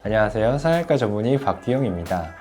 안녕하세요. 성형외과 전문의 박기용입니다.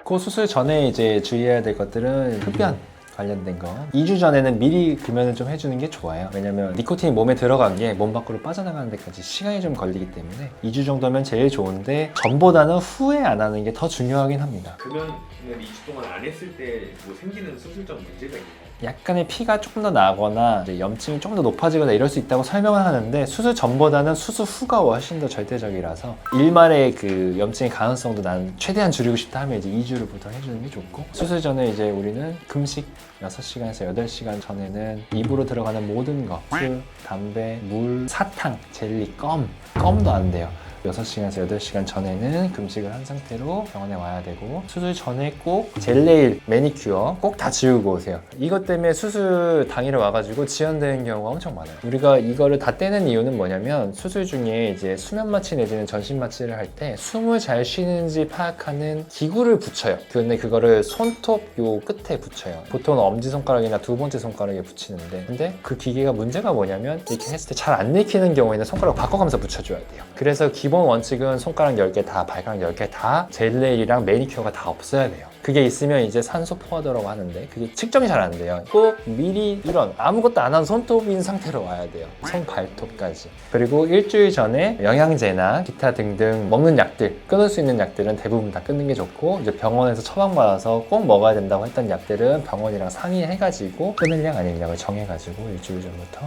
코 수술 전에 이제 주의해야 될 것들은 흡연 관련된 거. 2주 전에는 미리 금연을 좀 해주는 게 좋아요. 왜냐면 니코틴이 몸에 들어간 게 몸 밖으로 빠져나가는 데까지 시간이 좀 걸리기 때문에 2주 정도면 제일 좋은데 전보다는 후에 안 하는 게 더 중요하긴 합니다. 금연을 2주 동안 안 했을 때 뭐 생기는 수술적 문제가 있나요? 약간의 피가 조금 더 나거나 이제 염증이 좀 더 높아지거나 이럴 수 있다고 설명을 하는데 수술 전보다는 수술 후가 훨씬 더 절대적이라서 일말의 그 염증의 가능성도 난 최대한 줄이고 싶다 하면 이제 2주를 보통 해주는 게 좋고, 수술 전에 이제 우리는 금식 6시간에서 8시간 전에는 입으로 들어가는 모든 거, 술, 담배, 물, 사탕, 젤리, 껌도 안 돼요. 6시간에서 8시간 전에는 금식을 한 상태로 병원에 와야 되고, 수술 전에 꼭 젤네일, 매니큐어 꼭 다 지우고 오세요. 이것 때문에 수술 당일에 와가지고 지연되는 경우가 엄청 많아요. 우리가 이거를 다 떼는 이유는 뭐냐면, 수술 중에 이제 수면 마취 내지는 전신 마취를 할 때 숨을 잘 쉬는지 파악하는 기구를 붙여요. 근데 그거를 손톱 요 끝에 붙여요. 보통 엄지손가락이나 두 번째 손가락에 붙이는데, 근데 그 기계가 문제가 뭐냐면 이렇게 했을 때 잘 안 내키는 경우에는 손가락 바꿔가면서 붙여줘야 돼요. 그래서 기본 원칙은 손가락 10개 다, 발가락 10개 다 젤네일이랑 매니큐어가 다 없어야 돼요. 그게 있으면 이제 산소 포화도라고 하는데 그게 측정이 잘 안 돼요. 꼭 미리 이런 아무것도 안 한 손톱인 상태로 와야 돼요. 손 발톱까지. 그리고 일주일 전에 영양제나 기타 등등 먹는 약들, 끊을 수 있는 약들은 대부분 다 끊는 게 좋고, 이제 병원에서 처방받아서 꼭 먹어야 된다고 했던 약들은 병원이랑 상의해가지고 끊을 약 아닌 약을 정해가지고 일주일 전부터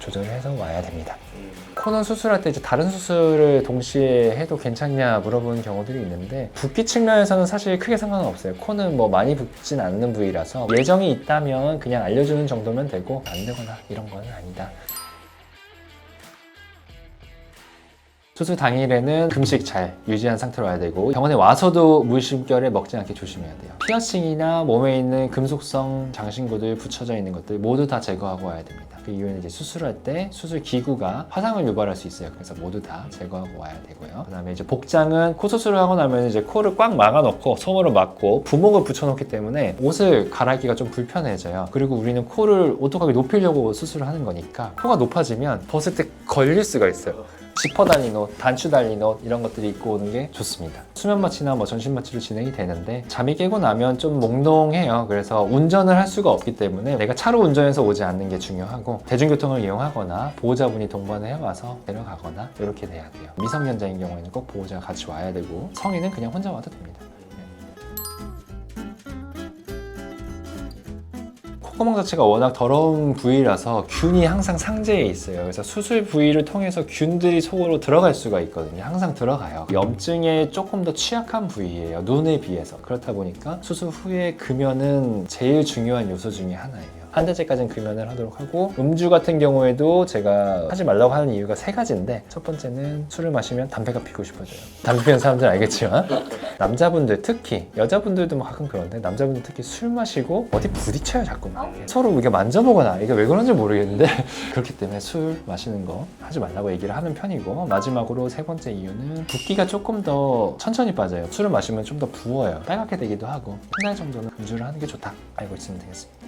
조절을 해서 와야 됩니다. 코는 수술할 때 이제 다른 수술을 동시에 해도 괜찮냐 물어보는 경우들이 있는데, 붓기 측면에서는 사실 크게 상관은 없어요. 코는 뭐 많이 붓진 않는 부위라서 예정이 있다면 그냥 알려주는 정도면 되고, 안 되거나 이런 거는 아니다. 수술 당일에는 금식 잘 유지한 상태로 와야 되고, 병원에 와서도 물심결에 먹지 않게 조심해야 돼요. 피어싱이나 몸에 있는 금속성 장신구들 붙여져 있는 것들 모두 다 제거하고 와야 됩니다. 그 이유는 이제 수술할 때 수술 기구가 화상을 유발할 수 있어요. 그래서 모두 다 제거하고 와야 되고요. 그 다음에 이제 복장은 코 수술을 하고 나면 이제 코를 꽉 막아놓고 솜으로 막고 부목을 붙여놓기 때문에 옷을 갈아입기가 좀 불편해져요. 그리고 우리는 코를 오똑하게 높이려고 수술을 하는 거니까 코가 높아지면 벗을 때 걸릴 수가 있어요. 지퍼 달린 옷, 단추 달린 옷 이런 것들이 입고 오는 게 좋습니다. 수면 마취나 뭐 전신 마취로 진행이 되는데 잠이 깨고 나면 좀 몽롱해요. 그래서 운전을 할 수가 없기 때문에 내가 차로 운전해서 오지 않는 게 중요하고, 대중교통을 이용하거나 보호자분이 동반을 해와서 데려가거나 이렇게 돼야 돼요. 미성년자인 경우에는 꼭 보호자가 같이 와야 되고, 성인은 그냥 혼자 와도 됩니다. 콧구멍 자체가 워낙 더러운 부위라서 균이 항상 상재해 있어요. 그래서 수술 부위를 통해서 균들이 속으로 들어갈 수가 있거든요. 항상 들어가요. 염증에 조금 더 취약한 부위예요, 눈에 비해서. 그렇다 보니까 수술 후에 금연은 제일 중요한 요소 중에 하나예요. 한 달째까지는 금연을 하도록 하고, 음주 같은 경우에도 제가 하지 말라고 하는 이유가 3가지인데, 첫 번째는 술을 마시면 담배가 피고 싶어져요. 담배 피우는 사람들은 알겠지만 남자분들 특히, 여자분들도 뭐 가끔 그런데 남자분들 특히 술 마시고 어디 부딪혀요 자꾸만. 서로 이게 만져보거나, 이게 왜 그런지 모르겠는데 그렇기 때문에 술 마시는 거 하지 말라고 얘기를 하는 편이고, 마지막으로 3번째 이유는 붓기가 조금 더 천천히 빠져요. 술을 마시면 좀 더 부어요. 빨갛게 되기도 하고, 한 달 정도는 음주를 하는 게 좋다 알고 있으면 되겠습니다.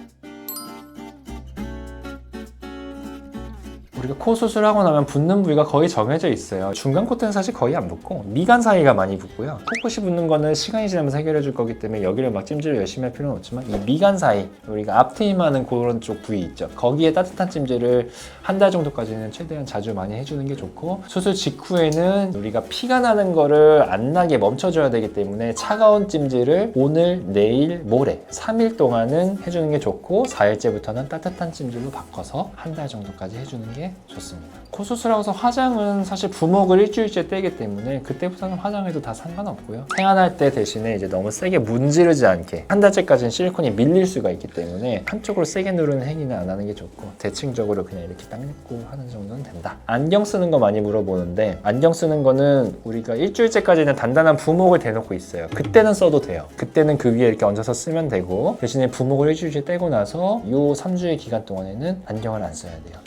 우리가 코 수술하고 나면 붓는 부위가 거의 정해져 있어요. 중간 콧대는 사실 거의 안 붓고 미간 사이가 많이 붓고요. 코끝이 붓는 거는 시간이 지나면서 해결해 줄 거기 때문에 여기를 막 찜질을 열심히 할 필요는 없지만, 이 미간 사이, 우리가 앞트임하는 그런 쪽 부위 있죠. 거기에 따뜻한 찜질을 한 달 정도까지는 최대한 자주 많이 해주는 게 좋고, 수술 직후에는 우리가 피가 나는 거를 안 나게 멈춰줘야 되기 때문에 차가운 찜질을 오늘, 내일, 모레 3일 동안은 해주는 게 좋고, 4일째부터는 따뜻한 찜질로 바꿔서 한 달 정도까지 해주는 게 좋습니다. 코 수술하고서 화장은 사실 부목을 일주일째 떼기 때문에 그때부터는 화장해도 다 상관없고요. 생활할 때 대신에 이제 너무 세게 문지르지 않게, 한 달째까지는 실리콘이 밀릴 수가 있기 때문에 한쪽으로 세게 누르는 행위는 안 하는 게 좋고, 대칭적으로 그냥 이렇게 딱 눕고 하는 정도는 된다. 안경 쓰는 거 많이 물어보는데, 안경 쓰는 거는 우리가 일주일째까지는 단단한 부목을 대놓고 있어요. 그때는 써도 돼요. 그때는 그 위에 이렇게 얹어서 쓰면 되고, 대신에 부목을 일주일째 떼고 나서 요 3주의 기간 동안에는 안경을 안 써야 돼요.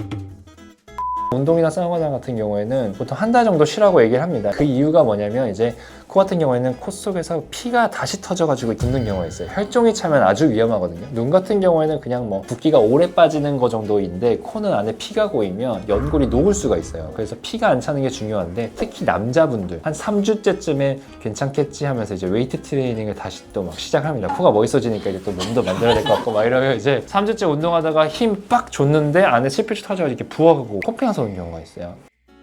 운동이나 사우나 같은 경우에는 보통 한 달 정도 쉬라고 얘기를 합니다. 그 이유가 뭐냐면 이제 코 같은 경우에는 코 속에서 피가 다시 터져가지고 붓는 경우가 있어요. 혈종이 차면 아주 위험하거든요. 눈 같은 경우에는 그냥 뭐 붓기가 오래 빠지는 거 정도인데 코는 안에 피가 고이면 연골이 녹을 수가 있어요. 그래서 피가 안 차는 게 중요한데 특히 남자분들 한 3주째쯤에 괜찮겠지 하면서 이제 웨이트 트레이닝을 다시 또 막 시작합니다. 코가 멋있어지니까 이제 또 몸도 만들어야 될 것 같고 막 이러면 이제 3주째 운동하다가 힘 빡 줬는데 안에 실핏줄 터져서 이렇게 부어가고 코피 나서 오는 경우가 있어요.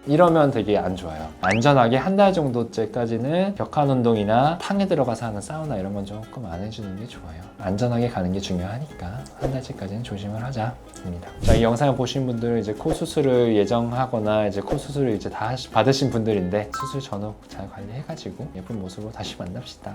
이러면 되게 안 좋아요. 안전하게 한 달 정도째까지는 격한 운동이나 탕에 들어가서 하는 사우나 이런 건 조금 안 해주는 게 좋아요. 안전하게 가는 게 중요하니까 한 달째까지는 조심을 하자입니다. 자, 이 영상을 보신 분들 이제 코 수술을 예정하거나 이제 코 수술을 이제 다 받으신 분들인데 수술 전후 잘 관리해가지고 예쁜 모습으로 다시 만납시다.